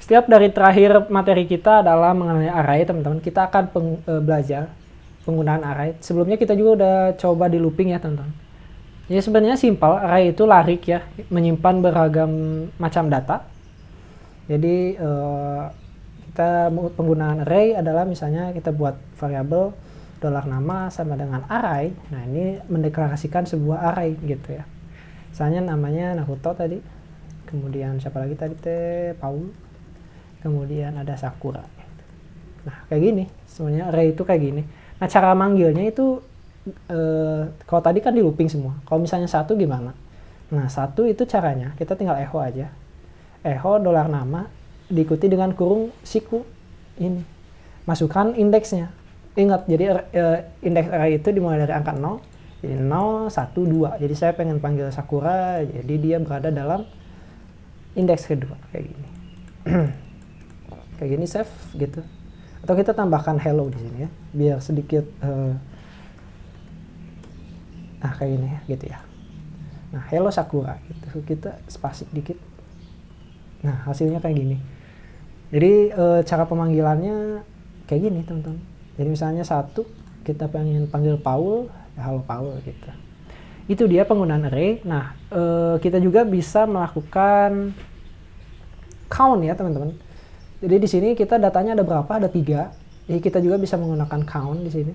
Setiap dari terakhir materi kita adalah mengenai array, teman-teman. Kita akan belajar penggunaan array. Sebelumnya kita juga udah coba di looping ya, teman-teman. Jadi sebenarnya simpel, array itu larik ya, menyimpan beragam macam data. Jadi kita penggunaan array adalah misalnya kita buat variabel $nama sama dengan array. Nah, ini mendeklarasikan sebuah array gitu ya. Misalnya namanya Naruto tadi. Kemudian siapa lagi tadi teh? Paul. Kemudian ada Sakura. Nah, kayak gini. Sebenarnya array itu kayak gini. Nah, cara manggilnya itu kalau tadi kan di looping semua. Kalau misalnya satu gimana? Nah, satu itu caranya kita tinggal echo aja. Echo $nama diikuti dengan kurung siku ini. Masukkan indeksnya. Ingat, jadi indeks array itu dimulai dari angka 0. Jadi 0, 1, 2. Jadi saya pengen panggil Sakura, jadi dia berada dalam indeks kedua kayak gini. Kayak gini save gitu. Atau kita tambahkan hello di sini ya, biar sedikit kayak gini ya, gitu ya. Nah, hello Sakura gitu. Kita spasi dikit. Nah, hasilnya kayak gini. Jadi cara pemanggilannya kayak gini, teman-teman. Jadi misalnya satu, kita pengen panggil Paul, ya halo Paul gitu. Itu dia penggunaan array. Nah, kita juga bisa melakukan count ya, teman-teman. Jadi di sini kita datanya ada berapa? Ada 3. Jadi kita juga bisa menggunakan count di sini.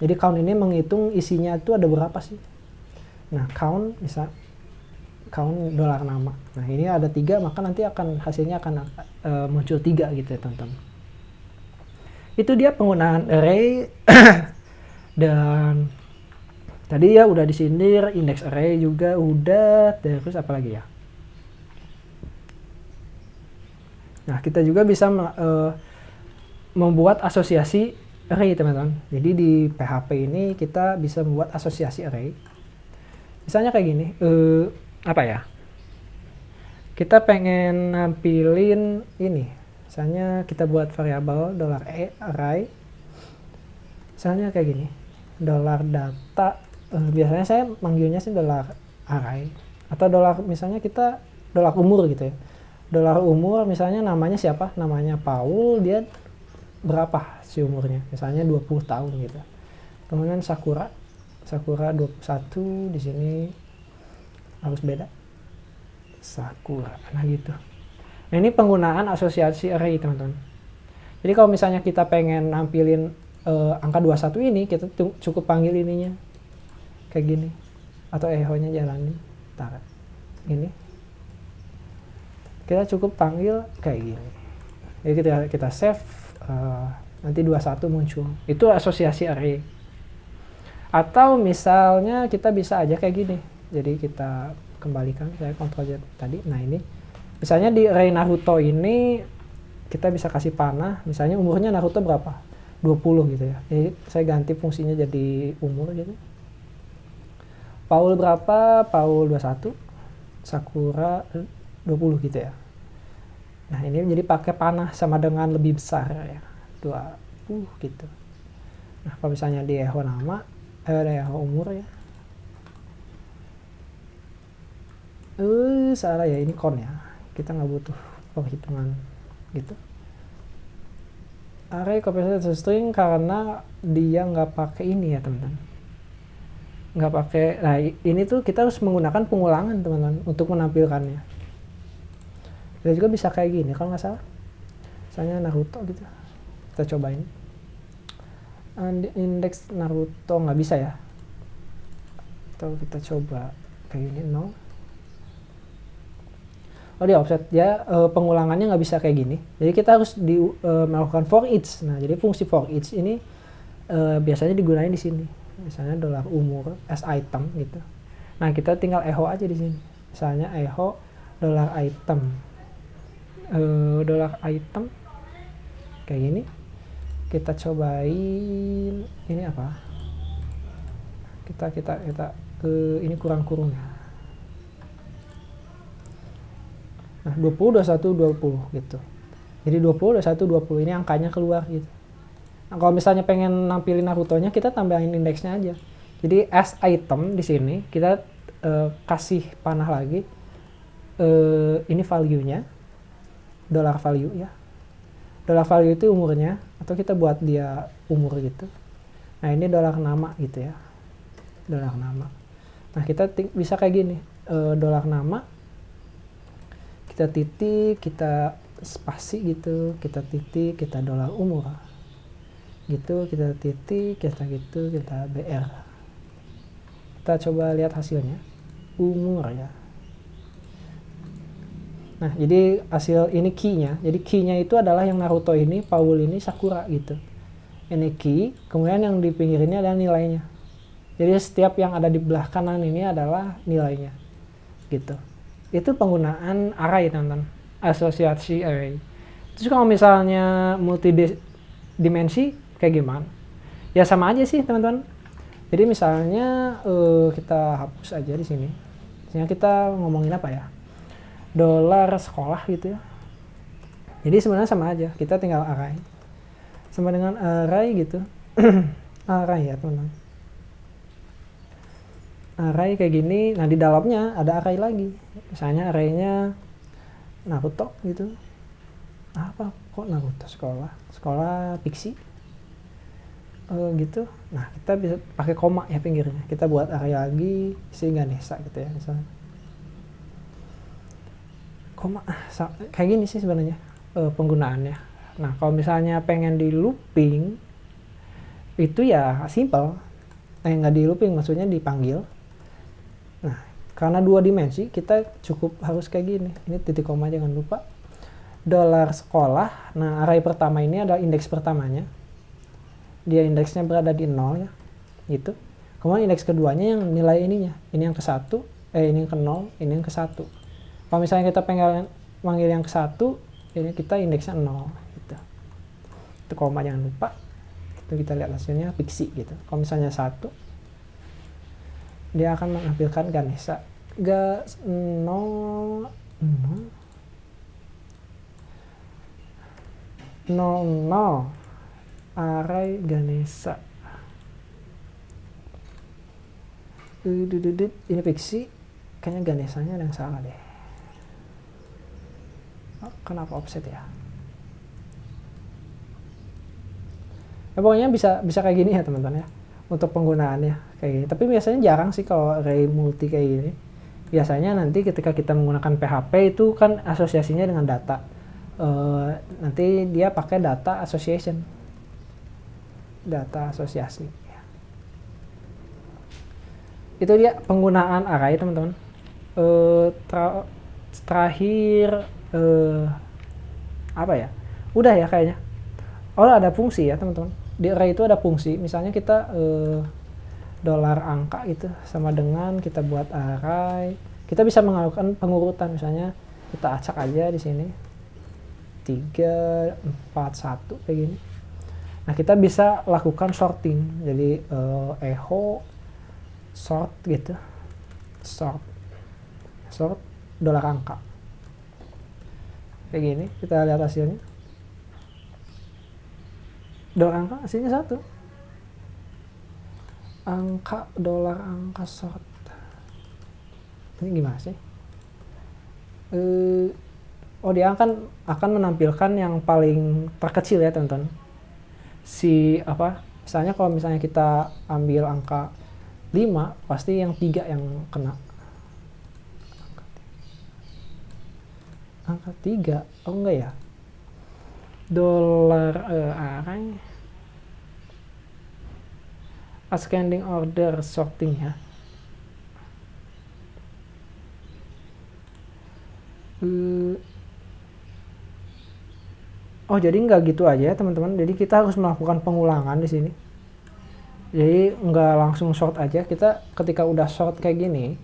Jadi count ini menghitung isinya itu ada berapa sih. Nah, count bisa count $nama. Nah, ini ada 3, maka nanti hasilnya akan muncul 3 gitu ya, teman-teman. Itu dia penggunaan array. Dan tadi ya udah disindir, index array juga udah, terus apa lagi ya? Nah, kita juga bisa membuat asosiasi array, teman-teman. Jadi di PHP ini kita bisa membuat asosiasi array. Misalnya kayak gini, apa ya? Kita pengen nampilin ini. Misalnya kita buat variabel $array. Misalnya kayak gini. $data. Biasanya saya manggilnya sih $array. Atau misalnya kita $umur gitu ya. $umur misalnya namanya siapa? Namanya Paul, dia berapa sih umurnya? Misalnya 20 tahun gitu. Kemudian Sakura 21 di sini harus beda. Sakura. Nah, gitu. Nah, ini penggunaan asosiasi array, teman-teman. Jadi kalau misalnya kita pengen nampilin angka 21 ini, kita cukup panggil ininya kayak gini. Atau echo-nya jalanin. Taruh. Ini. Kita cukup panggil kayak gini. Jadi kita save, nanti 21 muncul. Itu asosiasi array. Atau misalnya kita bisa aja kayak gini. Jadi kita kembalikan, saya Ctrl Z tadi. Nah, ini misalnya di array Naruto ini kita bisa kasih panah. Misalnya umurnya Naruto berapa? 20 gitu ya. Jadi saya ganti fungsinya jadi umur gitu. Paul berapa? Paul 21. Sakura 20 gitu ya. Nah, ini jadi pakai panah sama dengan lebih besar ya. 20 gitu. Nah, kalau misalnya di echo nama, echo umur ya. Salah ya, ini count ya. Kita nggak butuh penghitungan gitu. Array converted to string karena dia nggak pakai ini ya, teman-teman. Nggak pakai. Nah, ini tuh kita harus menggunakan pengulangan, teman-teman, untuk menampilkannya. Kita juga bisa kayak gini kalau nggak salah. Misalnya Naruto gitu. Kita cobain. Indeks Naruto nggak bisa ya. Atau kita coba kayak gini 0. Oh, dia offset ya, pengulangannya nggak bisa kayak gini. Jadi kita harus melakukan for each. Nah, jadi fungsi for each ini biasanya digunakan di sini. Misalnya $umur as item gitu. Nah, kita tinggal echo aja di sini. Misalnya echo $item. $item kayak gini. Kita cobain ini apa? Kita ini kurang ya. Nah, 20, 21, 20 gitu. Jadi 20, 21, 20 ini angkanya keluar gitu. Nah, kalau misalnya pengen nampilin Naruto-nya, kita tambahin indeksnya aja. Jadi as item di sini kita kasih panah lagi. Ini value-nya. dollar value ya. Dollar value itu umurnya, atau kita buat dia umur gitu. Nah ini dolar nama gitu ya, dolar nama. Nah kita bisa kayak gini, dolar nama, kita titik, kita spasi gitu, kita titik, kita dolar umur gitu, kita titik, kita gitu, kita BR. Kita coba lihat hasilnya, umur ya. Nah jadi hasil ini key-nya, jadi key-nya itu adalah yang Naruto ini, Paul ini, Sakura gitu. Ini key, kemudian yang di pinggir ini adalah nilainya. Jadi setiap yang ada di belah kanan ini adalah nilainya gitu. Itu penggunaan array teman-teman, asosiasi array. Terus kalau misalnya multidimensi kayak gimana? Ya sama aja sih teman-teman. Jadi misalnya kita hapus aja di sini. Misalnya kita ngomongin apa ya? Dolar sekolah gitu ya. Jadi sebenarnya sama aja, kita tinggal array. Sama dengan array gitu. Array ya teman-teman. Array kayak gini, nah di dalamnya ada array lagi. Misalnya arraynya Naruto gitu. Apa kok Naruto sekolah Pixie gitu. Nah kita bisa pakai koma ya pinggirnya, kita buat array lagi sehingga Ganesha gitu ya misalnya. Koma kayak gini sih sebenarnya penggunaannya. Nah kalau misalnya pengen di looping itu ya simple, nggak di looping maksudnya dipanggil. Nah karena 2 dimensi kita cukup harus kayak gini, ini titik koma jangan lupa. Dolar sekolah, nah array pertama ini adalah indeks pertamanya, dia indeksnya berada di 0 ya gitu. Kemudian indeks keduanya yang nilai ininya, ini yang ke 1, ini yang ke 0, ini yang ke 1. Kalau misalnya kita pengen manggil yang ke 1, ini kita indeksnya 0 gitu. Itu koma jangan lupa. Itu kita lihat hasilnya Pixie gitu. Kalau misalnya 1, dia akan menampilkan Ganesha. 0 array Ganesha. Ini Pixie, kayaknya Ganeshanya ada yang salah deh. Kenapa offset ya? Ya pokoknya bisa kayak gini ya teman-teman ya untuk penggunaannya kayak gini. Tapi biasanya jarang sih kalau array multi kayak gini. Biasanya nanti ketika kita menggunakan PHP itu kan asosiasinya dengan data. Nanti dia pakai data association, data asosiasi. Itu dia penggunaan array teman-teman. Terakhir apa ya? Udah ya kayaknya. Oh ada fungsi ya teman-teman. Di array itu ada fungsi. Misalnya kita dolar angka gitu sama dengan kita buat array. Kita bisa melakukan pengurutan, misalnya kita acak aja di sini 3, 4, 1 kayak gini. Nah kita bisa lakukan sorting. Jadi echo sort gitu. Sort dolar angka. Kayak gini, kita lihat hasilnya. Dolar angka hasilnya 1. Dolar angka sort. Ini gimana sih? Dia akan menampilkan yang paling terkecil ya teman-teman. Misalnya kalau misalnya kita ambil angka 5, pasti yang 3 yang kena. Angka 3, oh enggak ya? Dolar array ascending order sorting ya. Jadi nggak gitu aja ya teman-teman. Jadi kita harus melakukan pengulangan di sini. Jadi nggak langsung sort aja. Kita ketika udah sort kayak gini,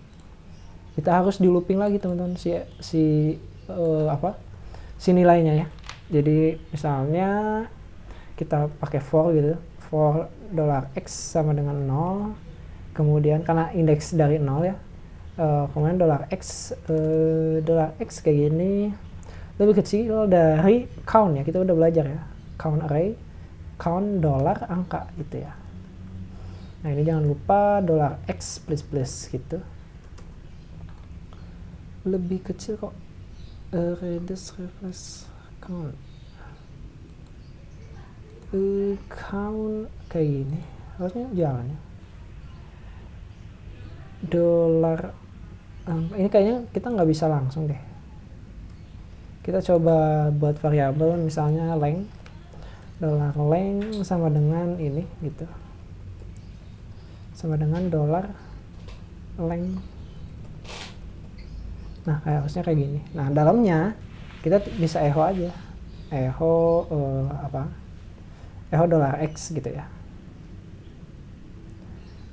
kita harus di looping lagi teman-teman si nilainya ya. Jadi misalnya kita pakai for gitu, for dolar x sama dengan 0. Kemudian karena indeks dari 0 ya. Kemudian dolar x kayak gini lebih kecil dari count ya, kita udah belajar ya, count array, count dolar angka gitu ya. Nah ini jangan lupa dolar x plus gitu, lebih kecil kok, reduce refresh account kayak gini harusnya jalan ya. Dolar ini kayaknya kita nggak bisa langsung deh. Kita coba buat variabel misalnya length, dolar length sama dengan ini gitu, sama dengan dolar length. Nah harusnya kayak gini. Nah dalamnya kita bisa echo aja, echo echo dolar x gitu ya,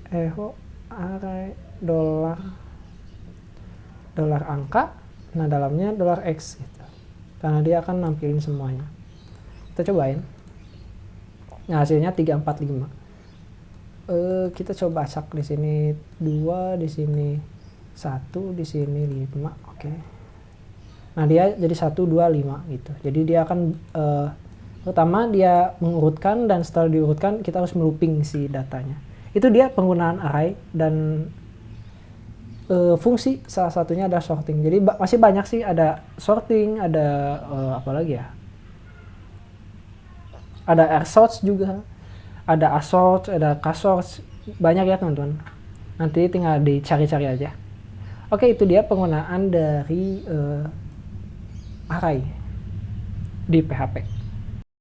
echo array dolar angka, nah dalamnya dolar x gitu, karena dia akan nampilin semuanya. Kita cobain. Nah hasilnya 345. Kita coba acak di sini 2, di sini 1, di sini 5. Oke. Nah dia jadi 1 2 5 gitu. Jadi dia akan pertama dia mengurutkan, dan setelah diurutkan kita harus melooping si datanya. Itu dia penggunaan array, dan fungsi salah satunya ada sorting. Jadi masih banyak sih, ada sorting, ada apa lagi ya, ada rsort juga, ada assort, ada ksort, banyak ya teman-teman. Nanti tinggal dicari-cari aja. Oke, itu dia penggunaan dari array di PHP.